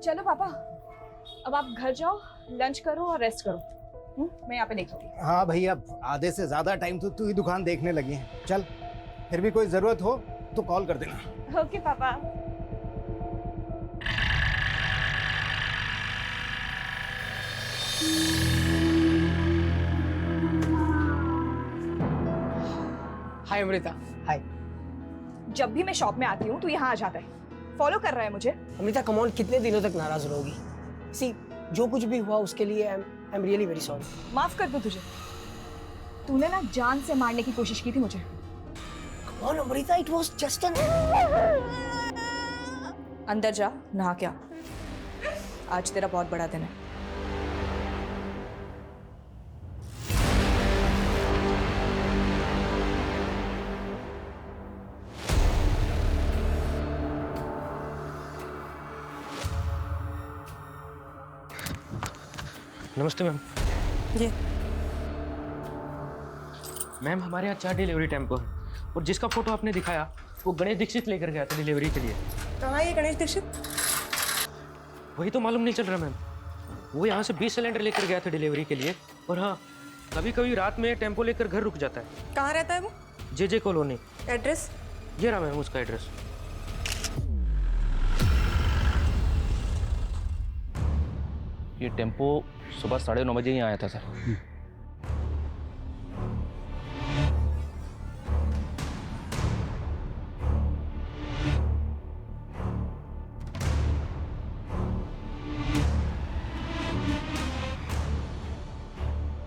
चलो पापा, अब आप घर जाओ, लंच करो और रेस्ट करो। मैं यहाँ पे देख लूंगी। हाँ भाई, अब आधे से ज्यादा टाइम तो तू ही दुकान देखने लगी है। चल, फिर भी कोई जरूरत हो तो कॉल कर देना। ओके पापा। हाय अमृता। हाय जब भी मैं शॉप में आती हूँ तू यहाँ आ जाता है, फॉलो कर रहा है मुझे। अमृता, कम ऑन, कितने दिनों तक नाराज रहोगी? सी, जो कुछ भी हुआ उसके लिए I am really very sorry. माफ कर दूं तुझे? तूने ना जान से मारने की कोशिश की थी मुझे। Come on Amrita, it was just an. अंदर जा, नहा क्या। आज तेरा बहुत बड़ा दिन है। नमस्ते मैम। जी मैम, हमारे यहाँ 4 डिलीवरी टेम्पो है और जिसका फोटो आपने दिखाया वो गणेश दीक्षित लेकर गया था डिलीवरी के लिए। कहाँ है ये गणेश दीक्षित? वही तो मालूम नहीं चल रहा मैम। वो यहाँ से 20 सिलेंडर लेकर गया था डिलीवरी के लिए। और हाँ, कभी कभी रात में टेम्पो लेकर घर रुक जाता है। कहाँ रहता है वो? जे कॉलोनी। एड्रेस? ये रहा मैम उसका एड्रेस। ये टेम्पो सुबह 9:30 बजे ही आया था सर।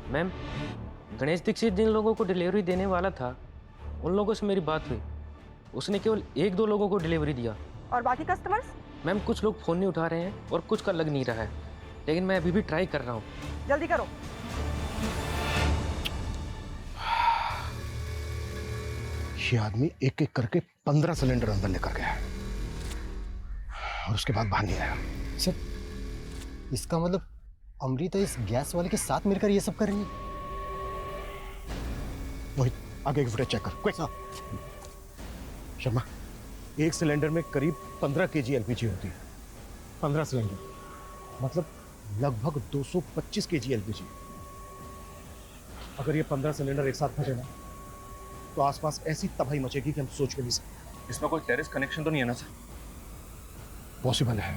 मैम, गणेश दीक्षित जिन लोगों को डिलीवरी देने वाला था उन लोगों से मेरी बात हुई। उसने केवल 1-2 लोगों को डिलीवरी दिया। और बाकी कस्टमर्स? मैम, कुछ लोग फ़ोन नहीं उठा रहे हैं और कुछ का लग नहीं रहा है, लेकिन मैं अभी भी ट्राई कर रहा हूँ। जल्दी करो। ये आदमी एक एक करके 15 सिलेंडर अंदर लेकर गया है और उसके बाद बाहर नहीं आया। सर, इसका मतलब अमृता इस गैस वाले के साथ मिलकर ये सब कर रही है। मोहित, आगे की फुटेज चेक कर क्विक। शर्मा, एक सिलेंडर में करीब 15 kg एलपीजी होती है। 15 सिलेंडर मतलब लगभग 225 kg एलपीजी। अगर ये 15 सिलेंडर एक साथ फटे ना तो आसपास ऐसी तबाही मचेगी कि हम सोच भी नहीं सकते। इसमें कोई टेरेस कनेक्शन तो नहीं है ना सर? पॉसिबल है।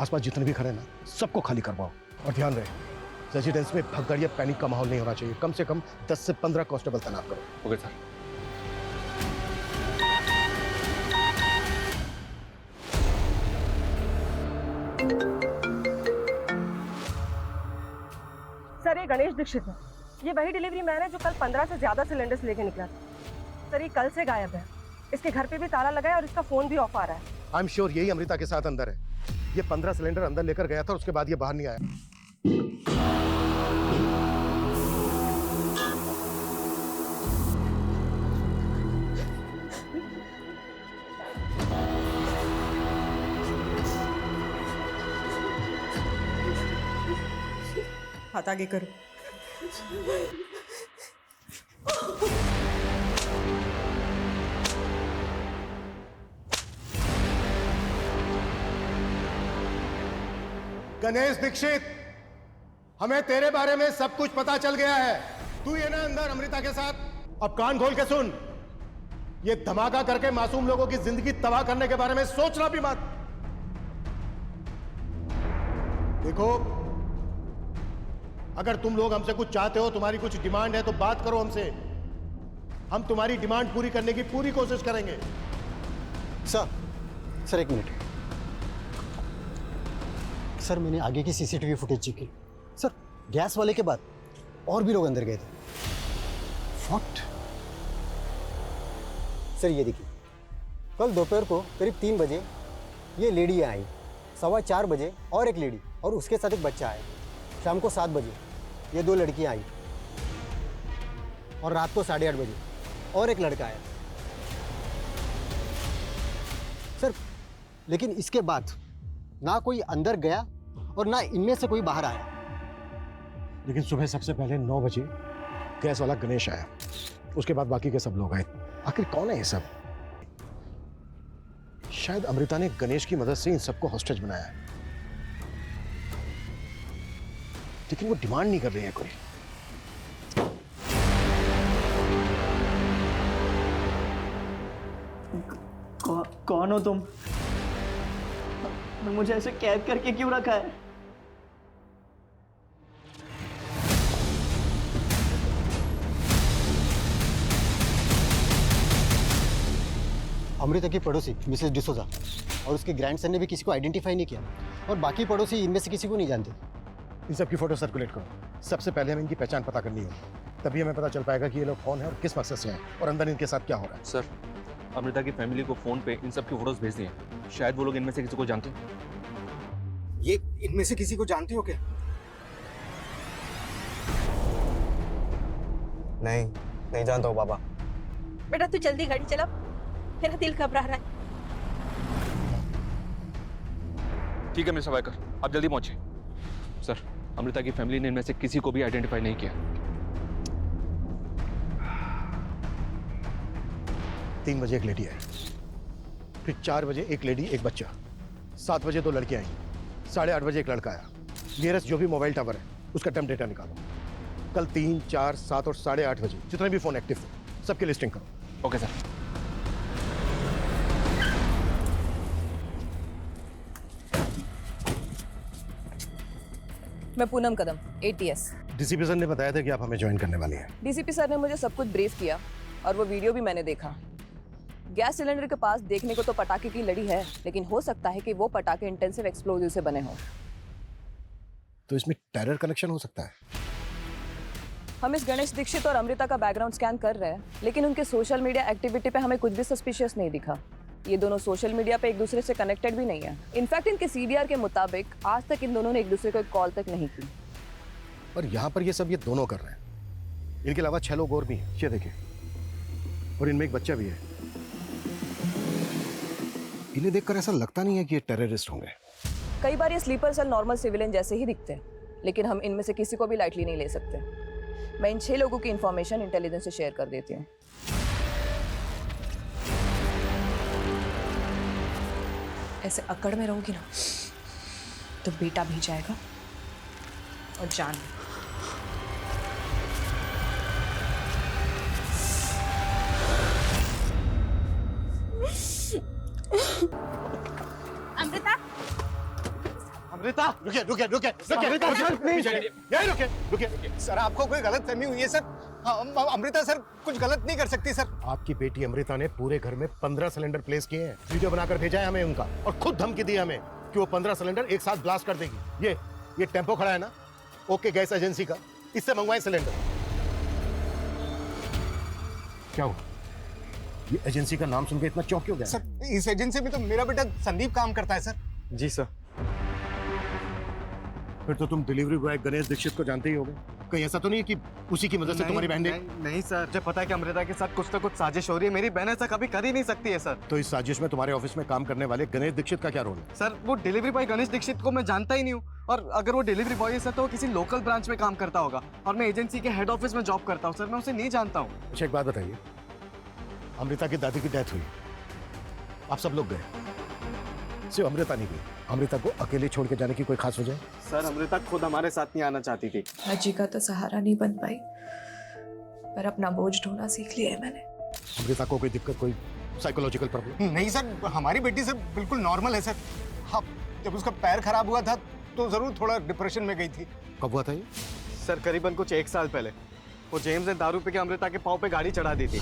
आसपास जितने भी खड़े ना सबको खाली करवाओ और ध्यान रहे रेजिडेंस में भगदड़ या पैनिक का माहौल नहीं होना चाहिए। कम से कम 10 से 15 कांस्टेबल तैनात करो। Okay sir. सर, ये गणेश दीक्षित है। ये वही डिलीवरी मैन है जो कल 15 से ज्यादा सिलेंडर्स लेके निकला था। सर, ये कल से गायब है। इसके घर पे भी ताला लगा है और इसका फोन भी ऑफ आ रहा है। आई एम श्योर यही अमृता के साथ अंदर है। ये 15 सिलेंडर अंदर लेकर गया था, उसके बाद ये बाहर नहीं आया। हाथ आगे करो। गणेश दीक्षित, हमें तेरे बारे में सब कुछ पता चल गया है। तू ये ना अंदर अमृता के साथ। अब कान खोल के सुन, ये धमाका करके मासूम लोगों की जिंदगी तबाह करने के बारे में सोचना भी मत। देखो, अगर तुम लोग हमसे कुछ चाहते हो, तुम्हारी कुछ डिमांड है तो बात करो हमसे। हम तुम्हारी डिमांड पूरी करने की पूरी कोशिश करेंगे। सर एक मिनट। सर, मैंने आगे की सीसीटीवी फुटेज चेक की। सर, गैस वाले के बाद और भी लोग अंदर गए थे। व्हाट? सर, ये देखिए, कल दोपहर को करीब 3 बजे ये लेडी यहाँ आई। 4:15 बजे और एक लेडी और उसके साथ एक बच्चा आया। शाम को 7 बजे ये 2 लड़कियाँ आई और रात को 8:30 बजे और एक लड़का आया। सर, लेकिन इसके बाद ना कोई अंदर गया और ना इनमें से कोई बाहर आया। लेकिन सुबह सबसे पहले 9 बजे गैस वाला गणेश आया, उसके बाद बाकी के सब लोग आए। आखिर कौन है ये सब? शायद अमृता ने गणेश की मदद से इन सबको हॉस्टेज बनाया है, लेकिन वो डिमांड नहीं कर रही है कोई। कौन हो तुम? मुझे ऐसे कैद करके क्यों रखा है? अमृता की पड़ोसी मिसेस डिसोजा और उसके ग्रैंडसन ने भी किसी को आइडेंटिफाई नहीं किया, और बाकी पड़ोसी इनमें से किसी को नहीं जानते। इन सब की फोटो सर्कुलेट करो। सबसे पहले हमें इनकी पहचान पता करनी होगी, तभी हमें पता चल पाएगा कि ये लोग कौन है और किस मकसद से हैं और अंदर इनके साथ क्या हो रहा है। सर, अमृता की फैमिली को फोन पे इन सब की फोटोज भेज दिए। शायद वो लोग इनमें से किसी को जानते हैं। ये इनमें से किसी को जानते हो क्या? नहीं जानता हूँ बाबा। बेटा तू जल्दी गाड़ी चला, मेरा दिल घबरा रहा है। ठीक है मिस्टर वाइकर, आप जल्दी पहुंचिए। सर, अमृता की फैमिली ने इनमें से किसी को भी आइडेंटिफाई नहीं किया। 3 बजे एक लेडी है, फिर 4 बजे एक लेडी एक बच्चा, 7 बजे 2 लड़कियां आई, 8:30 बजे एक लड़का आया। नियरेस्ट जो भी मोबाइल टावर है उसका टर्म डेटा निकालो। कल 3, 4, 7 और 8:30 बजे जितने भी फोन एक्टिव थे सबकी लिस्टिंग करो। Okay sir. मैं पूनम कदम, ATS। डीसीपी सर ने बताया था कि आप हमें ज्वाइन करने वाली हैं। डीसीपी सर ने मुझे सब कुछ ब्रीफ किया और वो वीडियो भी मैंने देखा। गैस सिलेंडर के पास देखने को तो पटाखे की लड़ी है, लेकिन हो सकता है कि वो पटाखे इंटेंसिव एक्सप्लोजिव से बने हों। तो इसमें टेरर कनेक्शन हो सकता है। हम इस गणेश दीक्षित और अमृता का बैकग्राउंड स्कैन कर रहे हैं, लेकिन उनके सोशल मीडिया एक्टिविटी पे हमें कुछ भी सस्पिशियस नहीं दिखा। ये दोनों सोशल मीडिया पे एक दूसरे से कनेक्टेड भी नहीं है। इनफैक्ट इनके CDR के मुताबिक आज तक इन दोनों ने एक दूसरे को एक कॉल तक नहीं की। और यहाँ पर ये सब ये दोनों कर रहे हैं। इनके अलावा 6 लोग और भी हैं, ये देखिए, और इनमें एक बच्चा भी है। इन्हें देखकर ऐसा लगता नहीं है कि ये टेररिस्ट होंगे। कई बार ये स्लीपर सेल नॉर्मल सिविलियन जैसे ही दिखते हैं, लेकिन हम इनमें से किसी को भी लाइटली नहीं ले सकते। मैं इन 6 लोगों की इंफॉर्मेशन इंटेलिजेंस से शेयर कर देती हूँ। ऐसे अकड़ में रहोगी ना तो बेटा भी जाएगा और जान भी। अमृता, अमृता, रुकिए रुकिए रुकिए रुकिए। सर आपको कोई गलत फहमी हुई है सर। अमृता सर कुछ गलत नहीं कर सकती सर। आपकी बेटी अमृता ने पूरे घर में 15 सिलेंडर प्लेस किए हैं। वीडियो बनाकर भेजा है हमें उनका, और खुद धमकी दी हमें कि वो 15 सिलेंडर एक साथ ब्लास्ट कर देगी। ये टेम्पो खड़ा है ना, ओके गैस एजेंसी का, इससे मंगवाए सिलेंडर। क्या हुआ? ये एजेंसी का नाम सुनकर इतना चौंक क्यों गया? सर इस एजेंसी में तो मेरा बेटा संदीप काम करता है सर। जी सर। फिर तो तुम डिलीवरी बॉय गणेश दीक्षित को जानते ही होगे। कहीं ऐसा तो नहीं है कि उसी की मदद से तुम्हारी बहन ने? नहीं सर, मुझे पता है कि अमृता के साथ कुछ ना कुछ साजिश हो रही है। मेरी बहन ऐसा कभी कर ही नहीं सकती है सर। तो इस साजिश में तुम्हारे ऑफिस में काम करने वाले गणेश दीक्षित का क्या रोल है? सर वो डिलीवरी बॉय गणेश दीक्षित को मैं जानता ही नहीं हूँ, और अगर वो डिलीवरी बॉय है सर तो वो किसी लोकल ब्रांच में काम करता होगा, और मैं एजेंसी के हेड ऑफिस में जॉब करता हूँ सर। मैं उसे नहीं जानता हूँ। अच्छा एक बात बताइए, अमृता की दादी की डेथ हुई, आप सब लोग गए, सिर्फ अमृता नहीं गई। अमृता को अकेले छोड़ के जाने की कोई खास वजह? सर अमृता खुद हमारे साथ नहीं आना चाहती थी। अजी का तो सहारा नहीं बन पाई, पर अपना बोझ ढोना सीख लिया है मैंने। अमृता को कोई दिक्कत, कोई साइकोलॉजिकल प्रॉब्लम? नहीं सर, हमारी बेटी सर बिल्कुल नॉर्मल है सर। हाँ, जब उसका पैर खराब हुआ था तो जरूर थोड़ा डिप्रेशन में गई थी। कब हुआ था ये? सर करीबन कुछ 1 साल पहले। वो जेम्स ने दारू पी के अमृता के पाँव पे गाड़ी चढ़ा दी थी।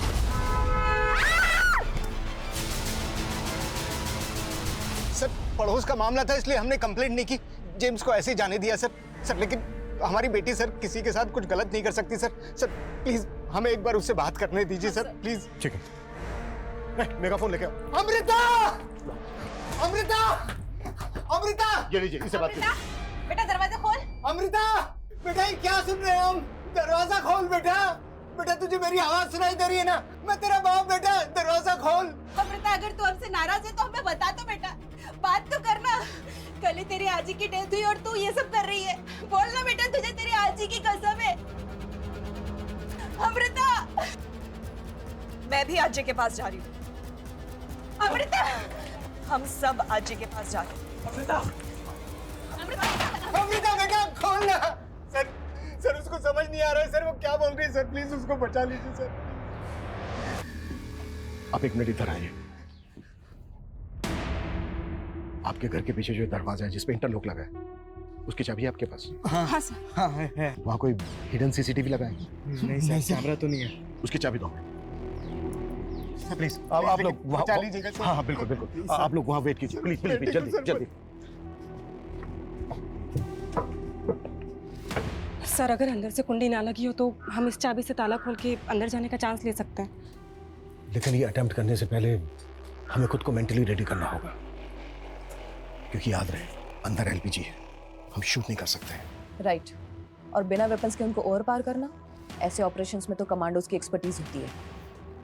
सर पड़ोस का मामला था, इसलिए हमने कंप्लेंट नहीं की, जेम्स को ऐसे ही जाने दिया सर। सर लेकिन हमारी बेटी सर किसी के साथ कुछ गलत नहीं कर सकती सर। सर प्लीज हमें एक बार उससे बात करने दीजिए सर, प्लीज। ठीक है, मेगाफोन लेके आओ। अमृता, अमृता, अमृता, ये लीजिए, इससे बात कीजिए। बेटा दरवाजा खोल। अमृता, बेटा ये क्या सुन रहे हो हम? दरवाजा खोल बेटा। बेटा तुझे मेरी आवाज सुनाई दे रही है ना? मैं तेरा बाप बेटा, दरवाजा खोल। अमृता अगर तू हमसे नाराज है तो हमें बता दो बेटा, बात तो करना। कल ही तेरी आजी की डेथ हुई और तू ये सब कर रही है। बोल ना बेटा, तुझे तेरी आजी की कसम है। अमृता, मैं भी अजय के पास जा रही हूँ। अमृता, हम सब आजी के पास जाते हैं। अमृता बेटा खोलना। सर उसको समझ नहीं आ रहा है सर, वो क्या बोल रही है सर, प्लीज उसको बचा लीजिए सर। आप एक मिनट इधर आइए। आपके घर के पीछे जो दरवाजा है जिसपे इंटरलॉक लगा है, उसकी चाबी है आपके पास? हाँ सर। हाँ है। वहां कोई हिडन सीसीटीवी लगा है? नहीं सर, कैमरा तो नहीं है। उसकी चाबी दो। प्लीज आप लोग बचा लीजिएगा सर। हाँ बिल्कुल बिल्कुल, आप लोग वहां वेट कीजिए प्लीज प्लीज प्लीज, जल्दी जल्दी। सर अगर अंदर से कुंडी ना लगी हो तो हम इस चाबी से ताला खोल के अंदर जाने का चांस ले सकते हैं। लेकिन ये अटेम्प्ट करने से पहले हमें खुद को मेंटली रेडी करना होगा, क्योंकि याद रहे अंदर एलपीजी है, हम शूट नहीं कर सकते हैं। राइट। और बिना वेपन्स के उनको ओवर पार करना, ऐसे ऑपरेशंस में तो कमांडोज की एक्सपर्टीज होती है।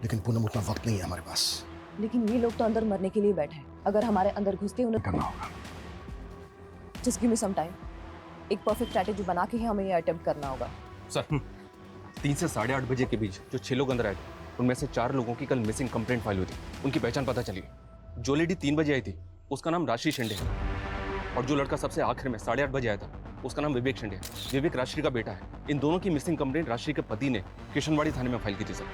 लेकिन पूनम उतना वक्त नहीं है हमारे पास। लेकिन ये लोग तो अंदर मरने के लिए बैठे हैं। अगर हमारे अंदर घुस के उन्हें करना होगा। Just give me some time. एक परफेक्ट स्ट्रैटेजी बना के ही हमें ये अटेम्प्ट करना होगा। सर 3 से 8:30 बजे के बीच जो 6 लोग अंदर आए थे, उनमें से 4 लोगों की कल मिसिंग कंप्लेंट फाइल हुई थी। उनकी पहचान पता चली। जो लेडी 3 बजे आई थी उसका नाम राशि शिंदे है, और जो लड़का सबसे आखिर में 8:30 बजे आया था उसका नाम विवेक शिंदे है। विवेक राशि का बेटा है। इन दोनों की मिसिंग कंप्लेंट राशि के पति ने किशनवाड़ी थाने में फाइल की थी सर।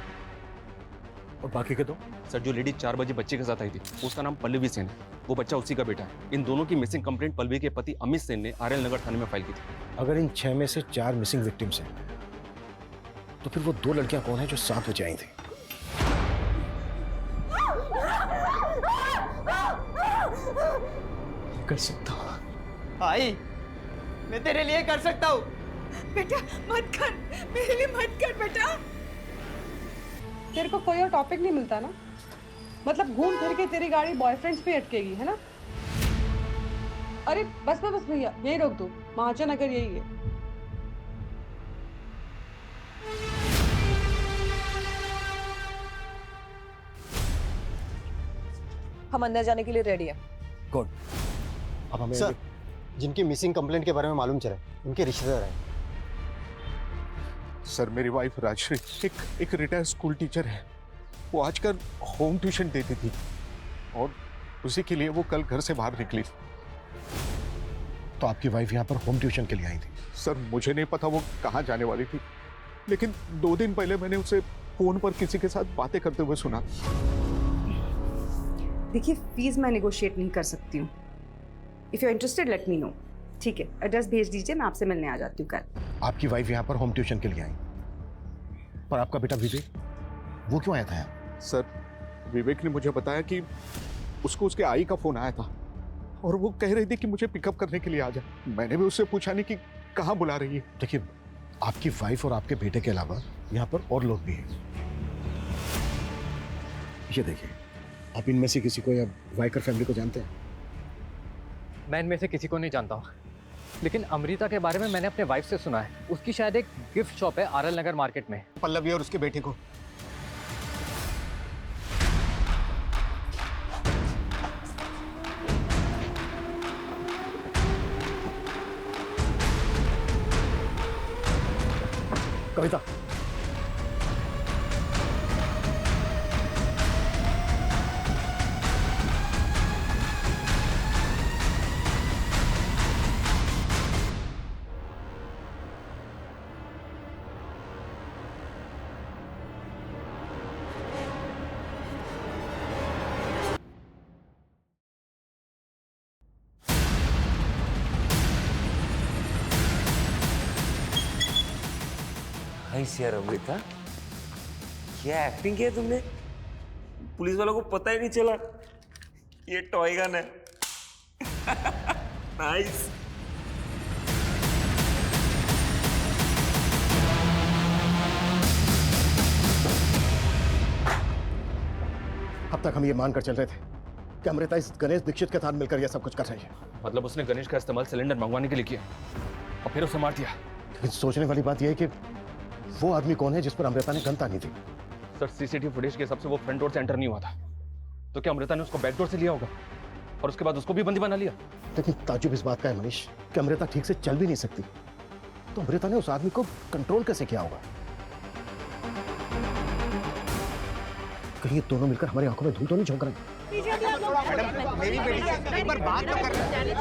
और बाकी के दो? सर जो लेडी 4 बजे बच्चे के साथ आई थी उसका नाम पल्लवी सेन है, वो बच्चा उसी का बेटा है। इन दोनों की मिसिंग कंप्लेंट पल्लवी के पति अमित सेन ने आरएल नगर थाने में फाइल की थी। अगर इन 6 में से 4 मिसिंग विक्टिम्स हैं, तो फिर वो 2 लड़कियां कौन है जो 7 बजे आई थी? कर सकता हूँ भाई, मैं तेरे लिए कर सकता हूँ। बेटा मत कर, मेरे लिए मत कर बेटा। तेरे को कोई और टॉपिक नहीं मिलता ना, मतलब घूम फिर के तेरी गाड़ी बॉयफ्रेंड्स पे अटकेगी, है ना? अरे बस भैया, यही रोक दो, महाजन अगर यही है। हम अंदर जाने के लिए रेडी हैं। गुड। अब हमें सर जिनकी मिसिंग कंप्लेंट के बारे में मालूम चला, उनके रिश्तेदार हैं। सर मेरी वाइफ राजश्री एक रिटायर्ड स्कूल टीचर है। वो आजकल होम ट्यूशन देती थी और उसी के लिए वो कल घर से बाहर निकली। तो आपकी वाइफ यहाँ पर होम ट्यूशन के लिए आई थी? सर मुझे नहीं पता वो कहाँ जाने वाली थी, लेकिन 2 दिन पहले मैंने उसे फोन पर किसी के साथ बातें करते हुए सुना। देखिए फीस मैं नेगोशिएट नहीं कर सकती हूँ। If you are interested let me know. ठीक है, एड्रेस भेज दीजिए, मैं आपसे मिलने आ जाती हूँ कल। आपकी वाइफ यहाँ पर होम ट्यूशन के लिए आई, पर आपका बेटा विवेक वो क्यों आया था यहाँ? सर विवेक ने मुझे बताया कि उसको उसके आई का फोन आया था और वो कह रही थी कि मुझे पिकअप करने के लिए आ जा। मैंने भी उससे पूछा नहीं कि कहाँ बुला रही है। देखिए आपकी वाइफ और आपके बेटे के अलावा यहाँ पर और लोग भी हैं। ये देखिए, आप इनमें से किसी को या वाइकर फैमिली को जानते हैं? मैं इनमें से किसी को नहीं जानता हूँ, लेकिन अमृता के बारे में मैंने अपने वाइफ से सुना है। उसकी शायद एक गिफ्ट शॉप है आरएल नगर मार्केट में। पल्लवी और उसके बेटे को। कविता, यार अमृता, क्या एक्टिंग की है तुमने? पुलिस वालों को पता ही नहीं चला ये टॉय गन है। नाइस। अब तक हम ये मानकर चल रहे थे कि अमृता इस गणेश दीक्षित के साथ मिलकर यह सब कुछ कर रही है। मतलब उसने गणेश का इस्तेमाल सिलेंडर मंगवाने के लिए किया और फिर उसे मार दिया। लेकिन सोचने वाली बात यह है कि वो आदमी कौन है जिस पर अमृता ने गन तानी थी? सर सीसीटीवी फुटेज के हिसाब से वो फ्रंट डोर से एंटर नहीं हुआ था, तो क्या अमृता ने उसको बैक डोर से लिया होगा और उसके बाद उसको भी बंदी बना लिया? लेकिन ताजुब इस बात का है मनीष कि अमृता ठीक से चल भी नहीं सकती, तो अमृता ने उस आदमी को कंट्रोल कैसे किया होगा? कहीं ये दोनों मिलकर हमारी आंखों में धूल तो नहीं झोंक रहे? मैडम मेरी बेटी से एक बार बात तो कर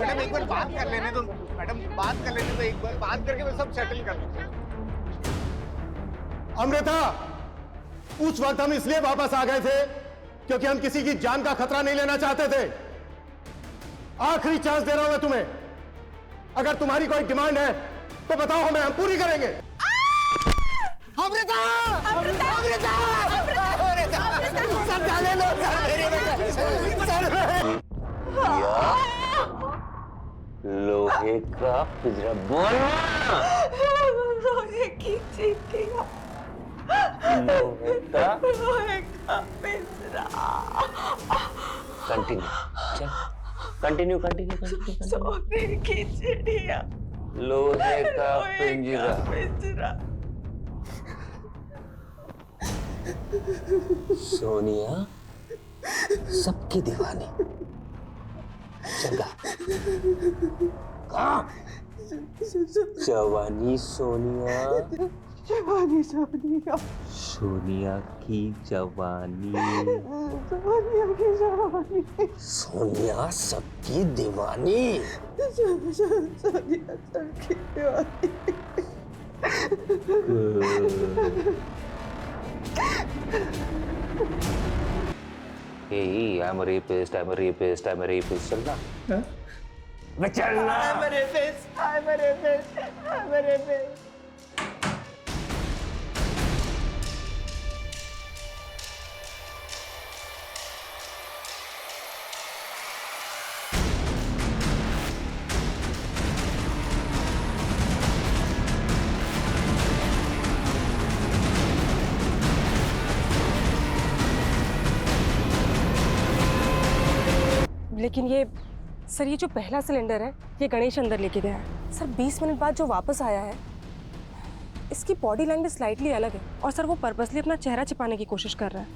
मैडम, एक बार बात कर लेने दो मैडम, बात कर लेने दो, एक बार बात करके मैं सब सेटल कर लूं। अमृता, उस वक्त हम इसलिए वापस आ गए थे क्योंकि हम किसी की जान का खतरा नहीं लेना चाहते थे। आखिरी चांस दे रहा हूं मैं तुम्हें, अगर तुम्हारी कोई डिमांड है तो बताओ, हमें हम पूरी करेंगे। अमृता! अमृता! अमृता! अमृता! सब डाले लो लोहे का पिंजरा बोलना। लोहे की चीटियां, लोहे का पिंजरा। कंटिन्यू कंटिन्यू सोने की चिड़िया, लोहे का पिंजरा। पिंजरा। सोनिया सबकी दीवानी। चंगा जवानी सोनिया, जवानी सोनिया, सोनिया की जवानी, सोनिया की जवानी, सोनिया सबकी दीवानी। सोनिया सबकी दीवानी। Hey, I'm a rapist, I'm a rapist, I'm a rapist. चलना? चलना? I'm a rapist, I'm a rapist, I'm a rapist. लेकिन ये सर, ये जो पहला सिलेंडर है ये गणेश अंदर लेके गया है सर। 20 मिनट बाद जो वापस आया है, इसकी बॉडी लैंग्वेज स्लाइटली अलग है और सर वो पर्पसली अपना चेहरा छिपाने की कोशिश कर रहा है।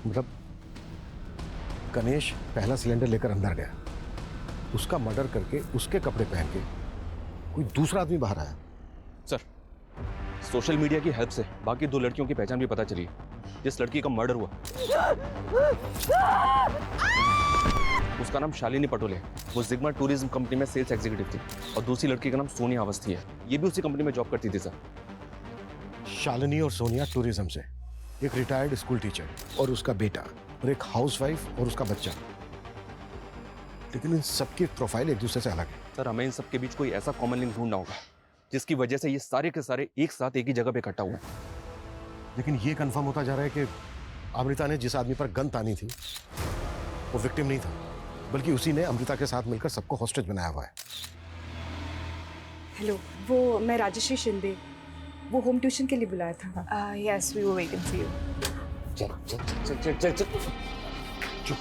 मतलब गणेश पहला सिलेंडर लेकर अंदर गया, उसका मर्डर करके उसके कपड़े पहन के कोई दूसरा आदमी बाहर आया। सर, सोशल मीडिया की हेल्प से बाकी 2 लड़कियों की पहचान भी पता चली। जिस लड़की का मर्डर हुआ उसका नाम शालिनी पटोले, वो जिग्मा टूरिज्म कंपनी में सेल्स एग्जीक्यूटिव थी, और दूसरी लड़की का नाम सोनिया अवस्थी है, ये भी उसी कंपनी में जॉब करती थी। सर, शालिनी और सोनिया टूरिज्म से, एक रिटायर्ड स्कूल टीचर और उसका बेटा, और एक हाउसवाइफ और उसका बच्चा। लेकिन इन सबकी प्रोफाइल एक दूसरे से अलग है। सर, हमें इन सब के बीच कोई ऐसा कॉमन लिंक ढूंढना होगा जिसकी वजह से ये सारे के सारे एक साथ एक ही जगह पे इकट्ठा हुए। लेकिन ये कंफर्म होता जा रहा है कि अमृता ने जिस आदमी पर गन तानी थी वो विक्टिम नहीं था, बल्कि उसी ने अमृता के साथ मिलकर सबको हॉस्टेज बनाया हुआ है। हेलो, वो मैं राजश्री शिंदे, वो होम ट्यूशन के लिए बुलाया था। Yes, we were waiting for you. चल चल चल चल चल चल चुप।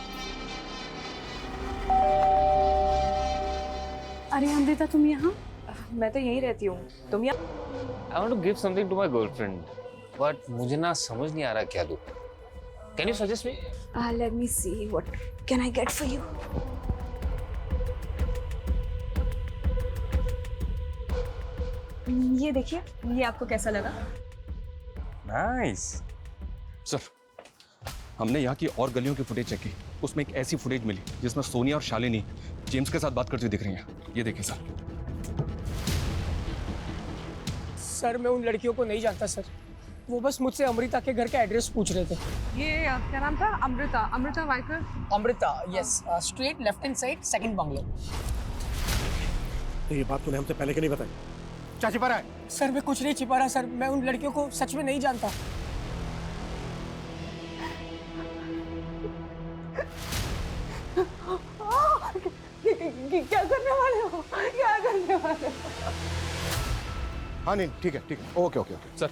अरे अमृता, तुम यहाँ? मैं तो यहीं रहती हूँ, तुम यहाँ? I want to give something to my girlfriend, but मुझे ना समझ नहीं आ रहा क्या दूँ। Can you suggest me? Let me see what can I get for you. ये देखिए, ये आपको कैसा लगा? नाइस। सर, हमने यहाँ की और गलियों की फुटेज चेक की, उसमें एक ऐसी फुटेज मिली जिसमें सोनिया और शालिनी जेम्स के साथ बात करती हुई दिख रही हैं। ये देखिए सर। सर, मैं उन लड़कियों को नहीं जानता सर, वो बस मुझसे अमृता के घर का एड्रेस पूछ रहे थे। ये क्या नाम था? Amrita, Amrita Waikar. Amrita, yes, straight left hand side, second bungalow. तो ये बात तूने हमसे पहले क्यों नहीं बताई? क्या छिपा रहा है? सर, मैं कुछ नहीं छिपा रहा सर, मैं उन लड़कियों को सच में नहीं जानता। क्या करने वाले हो? क्या करने वाले हो? हाँ नहीं, ठीक है ठीक है, ओके ओके ओके। सर,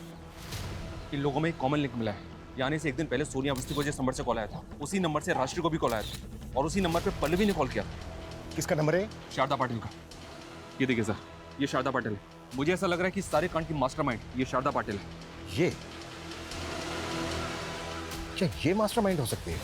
इन लोगों में एक कॉमन लिंक मिला है। आने से एक दिन पहले सोनिया अवस्थी को जिस नंबर से कॉल आया था, उसी नंबर से राष्ट्रीय को भी कॉल आया था, और उसी नंबर पे पल्लवी ने कॉल किया। किसका नंबर है? शारदा पाटिल का। ये देखिए सर, ये शारदा पाटिल है। मुझे ऐसा लग रहा है कि सारे कांड की मास्टरमाइंड ये शारदा पाटिल है। ये क्या ये मास्टरमाइंड हो सकती है?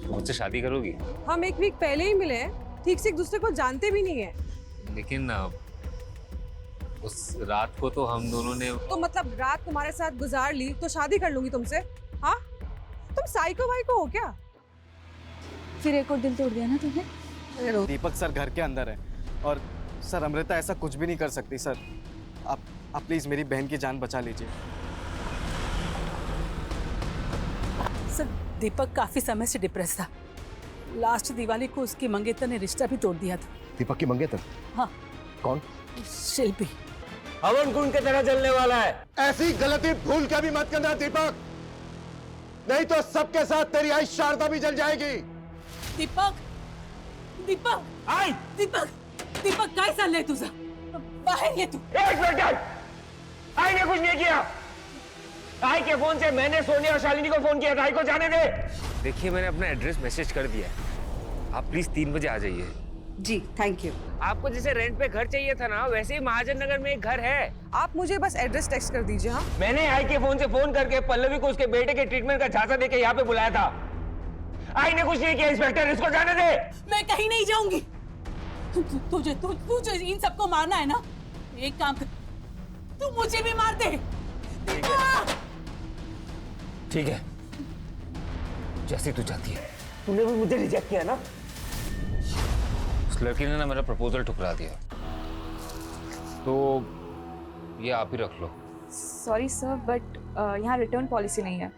मुझसे शादी करोगी? हम एक वीक पहले ही मिले हैं, ठीक से एक दूसरे को जानते भी नहीं है। लेकिन उस रात को तो हम दोनों ने तो मतलब रात तुम्हारे साथ गुजार ली तो शादी कर लूंगी तुमसे? हाँ, तुम साइको वाइको हो क्या? फिर एक और दिल तोड़ दिया ना तुमने। दीपक सर घर के अंदर है और सर अमृता ऐसा कुछ भी नहीं कर सकती सर। आप प्लीज मेरी बहन की जान बचा लीजिए। सर दीपक काफी समय से डिप्रेस था। लास्ट दिवाली को उसकी मंगेतर ने रिश्ता भी तोड़ दिया था। दीपक की मंगेतर? हाँ। कौन? शिल्पी। हवन कुंड की तरह जलने वाला है। ऐसी गलती भूल के भी मत करना दीपक, नहीं तो सबके साथ तेरी आई शारदा भी जल जाएगी। दीपक, दीपक, आई दीपक, दीपक काय चाललंय तुझं? बाहेर ये तू। एक मिनट, आई ने कुछ नहीं किया। आई के फोन से मैंने सोनिया और शालिनी को फोन किया था। आई को जाने दे। देखिए मैंने अपना एड्रेस मैसेज कर दिया है, आप प्लीज 3 बजे आ जाइए। जी थैंक यू। आपको जैसे रेंट पे घर चाहिए था ना, वैसे ही महाजन नगर में एक घर है। आप मुझे बस एड्रेस टेक्स्ट कर दीजिए। हाँ, मैंने आई के फोन से फोन करके पल्लवी को उसके बेटे के ट्रीटमेंट का झांसा देके यहाँ पे बुलाया था। आई ने कुछ नहीं किया। इंस्पेक्टर, इसको जाने दे। मैं कहीं नहीं जाऊंगी। तुझे इन सबको मारना है ना, एक काम कर, तू मुझे भी मार दे। ठीक है, जैसी तू चाहती है। तूने भी मुझे रिजेक्ट किया ना। उस लड़की ने ना मेरा प्रपोजल ठुकरा दिया, तो ये आप ही रख लो। सॉरी सर, बट यहाँ रिटर्न पॉलिसी नहीं है।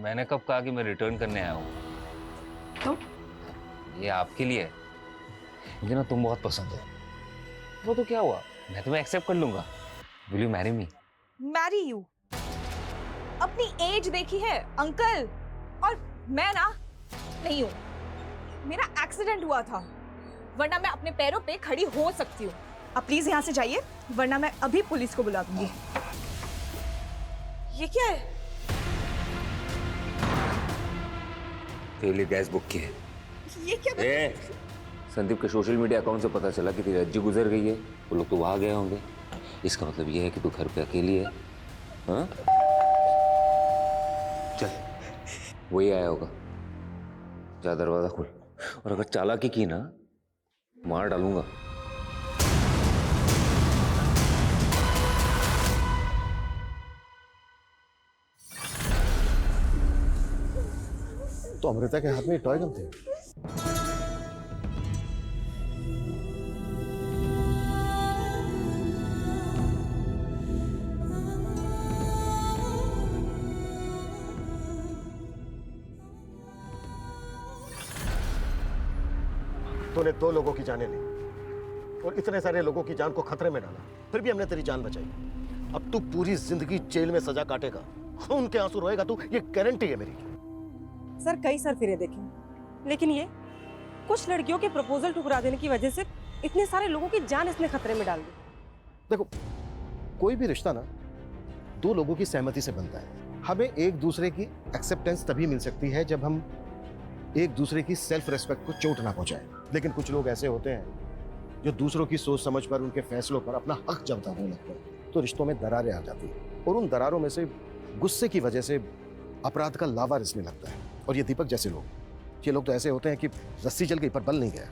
मैंने कब कहा कि मैं रिटर्न करने आया हूँ? तो ये आपके लिए है, मुझे ना तुम बहुत पसंद हो। वो तो क्या हुआ, मैं तुम्हें एक्सेप्ट कर लूंगा। Will you marry me? Marry you? अपनी एज देखी है अंकल, और मैं ना नहीं हूं। मेरा एक्सीडेंट हुआ था, वरना मैं अपने पैरों पे खड़ी हो सकती हूँ। आप प्लीज यहाँ से जाइए, वरना मैं अभी पुलिस को बुला दूंगी। ये क्या है? तेरे लिए गैस बुक की है। ये क्या? संदीप के सोशल मीडिया अकाउंट से पता चला कि तेरी अज्जी गुजर गई है। वो लोग तो वहां गए होंगे। इसका मतलब ये है कि तू घर पे अकेली है। हाँ? चल, वही आया होगा। जा दरवाजा खोल, और अगर चालाकी की ना, मार डालूंगा। तो अमृता के हाथ में टॉय गन थे। तूने 2 लोगों की जानें ली और इतने सारे लोगों की जान को खतरे में डाला, फिर भी हमने तेरी जान बचाई। अब तू पूरी जिंदगी जेल में सजा काटेगा, खून के आंसू रोएगा तू, ये गारंटी है मेरी। सर कई सर फिरे देखे, लेकिन ये कुछ लड़कियों के प्रपोजल ठुकरा देने की वजह से इतने सारे लोगों की जान इसने खतरे में डाल दी। देखो, कोई भी रिश्ता ना 2 लोगों की सहमति से बनता है। हमें एक दूसरे की एक्सेप्टेंस तभी मिल सकती है जब हम एक दूसरे की सेल्फ रिस्पेक्ट को चोट ना पहुंचाएं। लेकिन कुछ लोग ऐसे होते हैं जो दूसरों की सोच समझ पर, उनके फैसलों पर अपना हक जताने लगते हैं, तो रिश्तों में दरारें आ जाती हैं और उन दरारों में से गुस्से की वजह से अपराध का लावा रिसने लगता है। और ये दीपक जैसे लोग, ये लोग तो ऐसे होते हैं कि रस्सी चल गई पर बल नहीं गया।